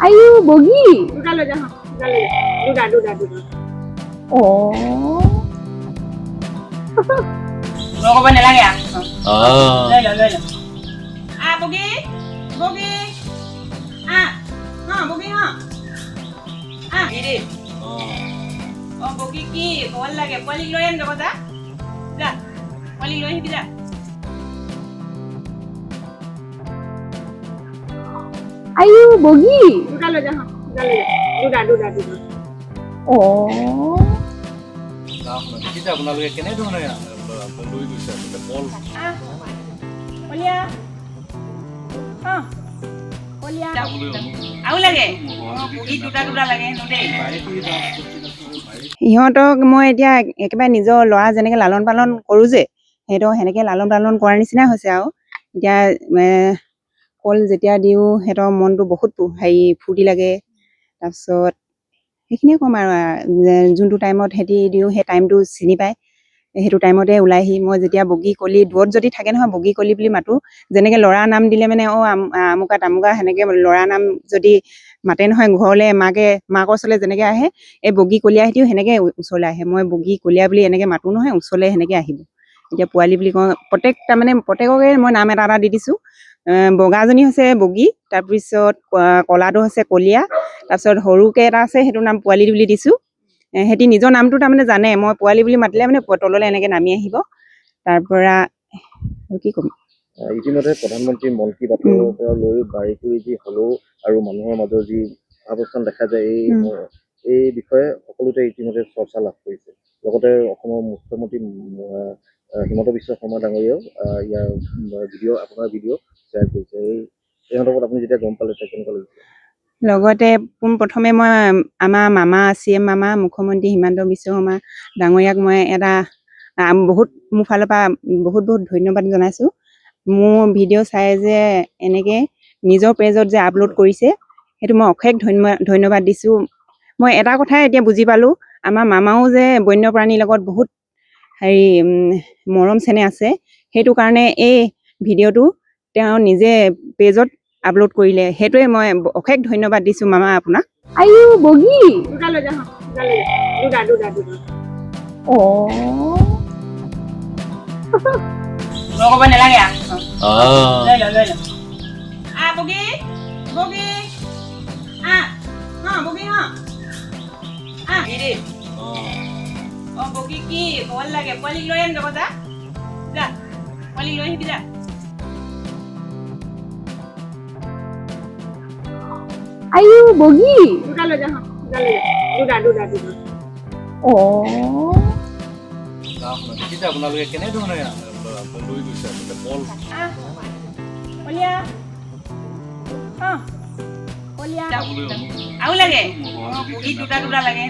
আইও বগী দুটা লৈ যা দুটা অ ৰ'ব নালাগে লৈ ল বগী বগী বগী কি ভাল লাগে পোৱালিক লৈ আন যাব যা পোৱালিক লৈ আহিবি যা আইও বগী দুটা লৈ যা দুটা অ আপোনালোকে কেনেধৰণে লৈ গৈছে বল কলিয়া আৰু লাগে দুটা লাগে সিহঁতক মই এতিয়া একেবাৰে নিজৰ ল'ৰা যেনেকৈ লালন পালন কৰোঁ যে সিহঁতক সেনেকৈ লালন পালন কৰাৰ নিচিনা হৈছে আৰু এতিয়া কল যেতিয়া দিওঁ সিহঁতৰ মনটো বহুত ফূৰ্তি লাগে। তাৰপিছত সেইখিনিয়ে ক'ম আৰু যোনটো টাইমত সিহঁতি দিওঁ সেই টাইমটো চিনি পায়, সেইটো টাইমতে ওলাইহি। মই যেতিয়া বগী কলি দূৰত যদি থাকে নহয় বগী কলি বুলি মাতোঁ, যেনেকৈ ল'ৰা নাম দিলে মানে আমুকা তামুকা সেনেকৈ ল'ৰা নাম যদি মাতে নহয় ঘৰলৈ মাকৰ ওচৰলৈ যেনেকৈ আহে এই বগী কলীয়া সিহঁতিও সেনেকৈ ওচৰলৈ আহে। মই বগী কলীয়া বুলি এনেকৈ মাতোঁ নহয় ওচৰলৈ সেনেকৈ আহিব। এতিয়া পোৱালি বুলি কওঁ প্ৰত্যেককে মই নাম এটা দি দিছোঁ। বগাজনী হৈছে বগী, তাৰপিছত কলাটো হৈছে কলীয়া, তাৰপিছত সৰুকৈ এটা আছে সেইটো নাম পোৱালি বুলি দিছোঁ। সিহঁতি নিজৰ নামটো তাৰমানে জানে, মই পোৱালি বুলি মাতিলে মানে তললৈ এনেকৈ নামি আহিব। তাৰপৰা কি ক'ম, ইতিমধ্যে প্ৰধানমন্ত্ৰী মন কী বাতৰ পৰা লৈ বাৰীকুৰি যি হ'লেও আৰু মানুহৰ মাজৰ যি অৱস্থান দেখা যায় এই বিষয়ে সকলোতে ইতিমধ্যে চৰ্চা লাভ কৰিছে। লগতে অসমৰ মুখ্যমন্ত্ৰী হিমন্ত বিশ্ব শৰ্মা ডাঙৰীয়াও ইয়াৰ আপোনাৰ ভিডিঅ' শ্বেয়াৰ কৰিছে। এই সন্দৰ্ভত আপুনি যেতিয়া গম পালে তেতিয়া কেনেকুৱা লাগিছে? লগতে পোনপ্ৰথমে মই আমাৰ মামা CM মামা মুখ্যমন্ত্ৰী হিমন্ত বিশ্ব শৰ্মা ডাঙৰীয়াক মই এটা মোৰ ফালৰ পৰা বহুত ধন্যবাদ জনাইছোঁ। মোৰ ভিডিঅ' চাই যে এনেকৈ নিজৰ পেজত যে আপলোড কৰিছে সেইটো মই অশেষ ধন্যবাদ দিছোঁ। মই এটা কথাই এতিয়া বুজি পালোঁ, আমাৰ মামাও যে বন্যপ্ৰাণীৰ লগত বহুত মৰম চেনেহ আছে, সেইটো কাৰণে এই ভিডিঅ'টো তেওঁ নিজে পেজত আপলোড কৰিলে। সেইটোৱে মই অশেষ ধন্যবাদ দিছোঁ মামা আপোনাক। আইও বগী দুটা লৈ যা দুটা অ ৰ'ব নালাগে লৈ ল বগী বগী কি ভাল লাগে পোৱালিক লৈ আন যাব যা পোৱালিক লৈ আহিবি যা আইও বগী দুটা লৈ যা দুটা অ আপোনালোকে কেনেধৰণে লৈ গৈছে বল কলিয়া আৰু লাগে দুটা লাগে